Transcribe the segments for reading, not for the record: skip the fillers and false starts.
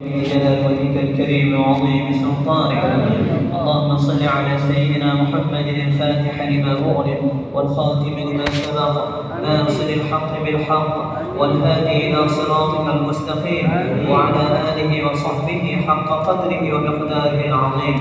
جلال وجهك الكريم وعظيم سلطانك. اللهم صل على سيدنا محمد الفاتح لما أغلق والخاتم لما سبق ناصر الحق بالحق والهادي إلى صراطك المستقيم وعلى آله وصحبه حق قدره ومقداره العظيم.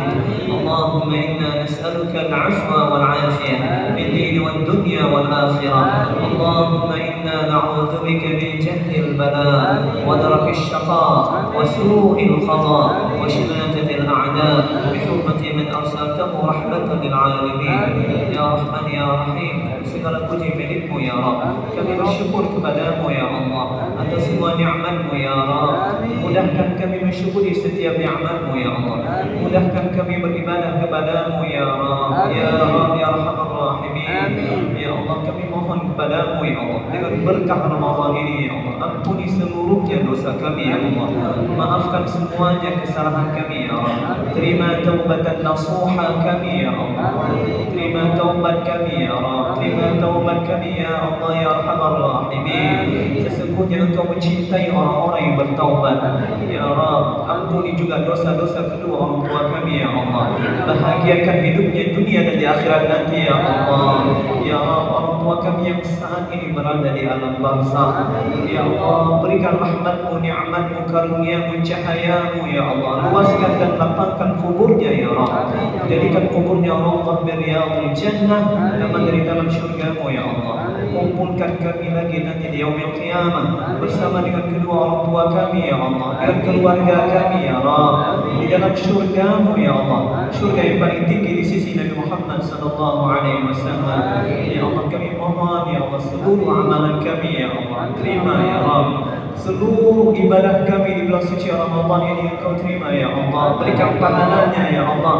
اللهم إنا نسألك العفو والعافية في الدين والدنيا والآخرة. اللهم إنا نعوذ بك من جهل البلاء ودرك الشقاء وسوء القضاء وشماتة الأعداء بحرمة من أرسلته رحمة للعالمين. يا رحمن يا رحيم, segala puji milikmu ya Rabb. Kami bersyukur kepadamu ya Allah atas semua nikmat-Mu ya Rabb. Mudahkan kami mensyukuri setiap nikmat-Mu ya Allah. Mudahkan kami beribadah kepadamu ya Rabb. Ya Rabb ya Arhamar Rahimin. Ya Allah, kami mohon kepadamu ya Allah dengan berkah Ramadan ini ya Allah, ampuni seluruhnya dosa kami ya Allah. Maafkan semuanya kesalahan kami ya Allah. Terima taubatan nasuha kami ya Allah. Terima taubat kami ya Allah. Terima taubat kami ya Allah ya Arhamar Rahimin. Sesungguhnya Engkau mencintai orang-orang yang bertaubat ya Rabb. Ampuni juga dosa-dosa kedua orang tua kami ya Allah. Bahagiakan hidupnya dunia dan di akhirat nanti ya Allah. Ya Rabb, orang tua kami yang saat ini berada di alam barzakh ya Allah, berikan rahmat-Mu, nikmat-Mu, karunia-Mu, cahaya-Mu ya Allah. Luaskan dan lapangkan kuburnya ya Rabb. Jadikan kuburnya Allah berriyadul jannah dan dari dalam syurga-Mu ya Allah. Kumpulkan kami lagi nanti di yaumil qiyamah bersama dengan kedua orang tua kami ya Allah, dengan keluarga kami ya Rabb, di dalam syurga-Mu ya Allah, syurga yang paling tinggi di sisi Nabi Muhammad sallallahu alaihi wasallam. Ya Allah, kami mohon ya Allah, seluruh amalan kami ya Allah terima ya Rabb. Seluruh ibadah kami di bulan suci Ramadan ini Engkau terima ya Allah. Berikan pahalanya ya Allah,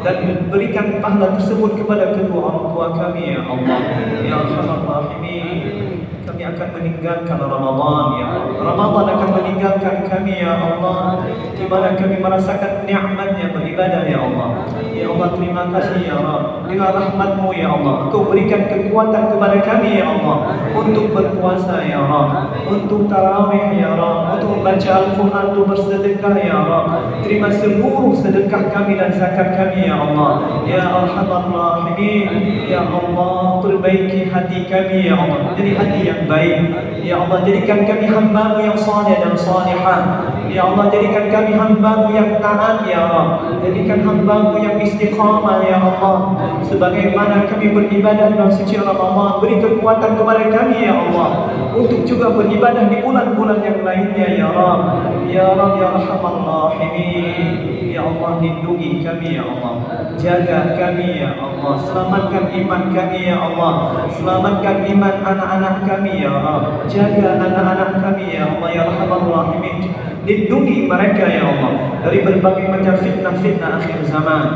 dan berikan pahala tersebut kepada kedua orang tua kami ya Allah. Ya Arhamar Rahimin, kami akan meninggalkan Ramadan ya Allah. Ramadan akan meninggalkan kami ya Allah, di mana kami merasakan nikmatnya beribadah ya Allah. Ya Allah, terima kasih ya Rabb. Dengan rahmat-Mu ya Allah, Engkau berikan kekuatan kepada kami ya Allah untuk berpuasa ya Rabb, untuk tarawih ya Rabb, untuk membaca Al-Quran, untuk bersedekah ya Rabb. Terima seluruh sedekah kami dan zakat kami ya Allah. Ya Arhamar Rahimin, ya Allah, perbaiki hati kami ya Allah, jadi hati yang baik ya Allah. Jadikan kami hamba-Mu yang saleh dan salihah ya Allah. Jadikan kami hamba-Mu yang taat ya Rabb. Jadikan hamba-Mu yang istiqamah ya Allah. Sebagaimana kami beribadah dalam suci Ramadan, beri kekuatan kepada kami ya Allah untuk juga beribadah di bulan-bulan yang lainnya ya Rabb. Ya Rabb ya Arhamar Rahimin. Ya Allah, lindungi kami ya Allah, jaga kami ya Allah, selamatkan iman kami ya Allah, selamatkan iman anak-anak kami ya Rabb. Jaga anak-anak kami ya Allah ya Arhamar Rahimin. Lindungi mereka ya Allah dari berbagai macam fitnah-fitnah akhir zaman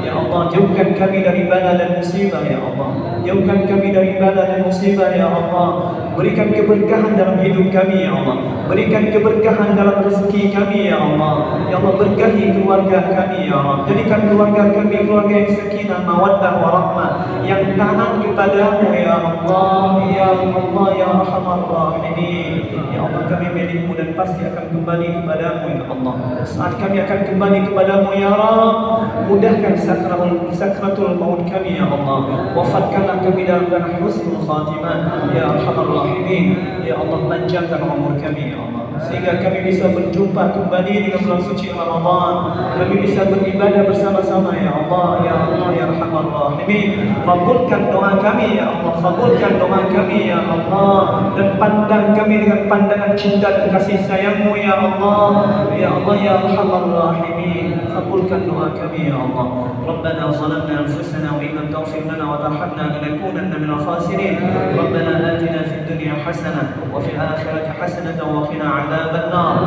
ya Allah. Jauhkan kami dari bala dan musibah ya Allah. Jauhkan kami dari bala dan musibah ya Allah. Berikan keberkahan dalam hidup kami ya Allah. Berikan keberkahan dalam rezeki kami ya Allah. Ya Allah, berkahi keluarga kami ya Allah. Jadikan keluarga kami keluarga yang sakinah, mawaddah, warahmah, yang taat kepadamu ya Allah. Ya Allah ya Arhamar Rahimin. Ya Allah, kami milik-Mu dan pasti akan kembali kepadamu ya Allah. Saat kami akan kembali kepadamu ya Rabb, mudahkan sakratul maut kami ya Allah. Wafatkanlah kami dalam keadaan husnul khatimah ya Arhamar Rahimin. Ya Allah, panjangkan umur kami ya Allah, sehingga kami bisa berjumpa kembali dengan bulan suci Ramadan. Kami bisa beribadah bersama-sama ya Allah. Ya Allah ya Arhamar Rahimin. Kabulkan doa kami ya Allah. Kabulkan doa kami ya Allah, dan pandang kami dengan pandangan cinta dan kasih sayang-Mu ya Allah. Ya Allah ya Arhamar Rahimin. Kabulkan doa kami ya Allah. Rabbana zalamna anfusana wa in lam taghfir lana wa tarhamna lanakunanna minal khasirin. Rabbana atina fid dunya hasanah wa fil akhirati hasanatan wa qina adzaban nar.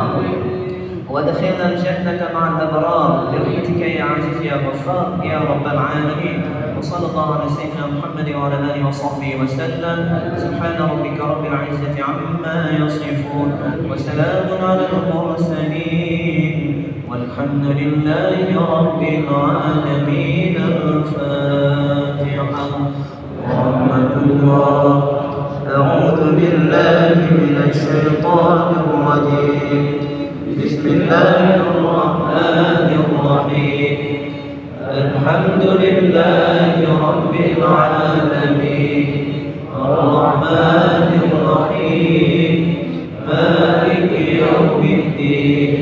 وادخلنا الجنة مع الأبرار برحمتك يا عزيز يا غفار يا رب العالمين. وصلى الله على سيدنا محمد وعلى آله وصحبه وسلم. سبحان ربك رب العزة عما يصفون وسلام على المرسلين والحمد لله رب العالمين. الفاتحة. ورحمة الله. أعوذ بالله من الشيطان الرجيم. بسم الله الحمد لله رب العالمين الرحمن الرحيم مالك يوم الدين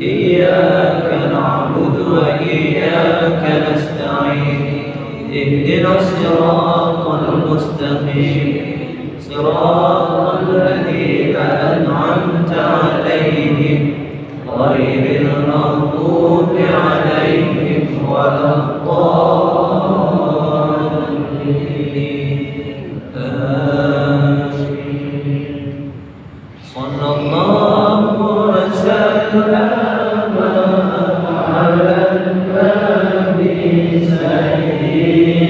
إياك نعبد وإياك نستعين اهدنا الصراط المستقيم صراط الذين أنعمت عليهم غير المغضوب عليهم ولا الضالين آمين. صلى الله وسلم على النبي سيدنا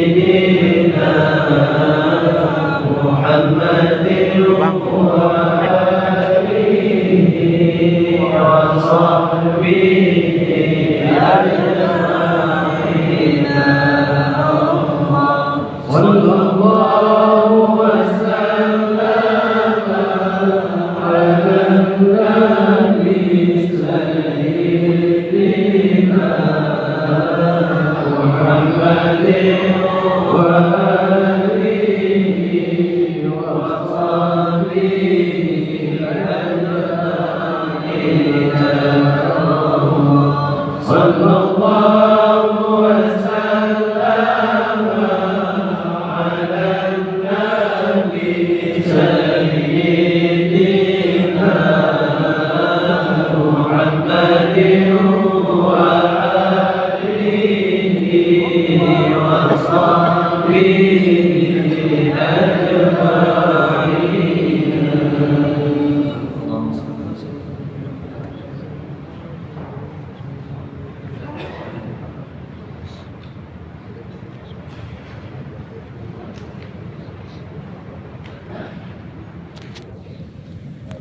محمد وآله وصحبه أجمعين. صلى الله وسلم على النبي سيدنا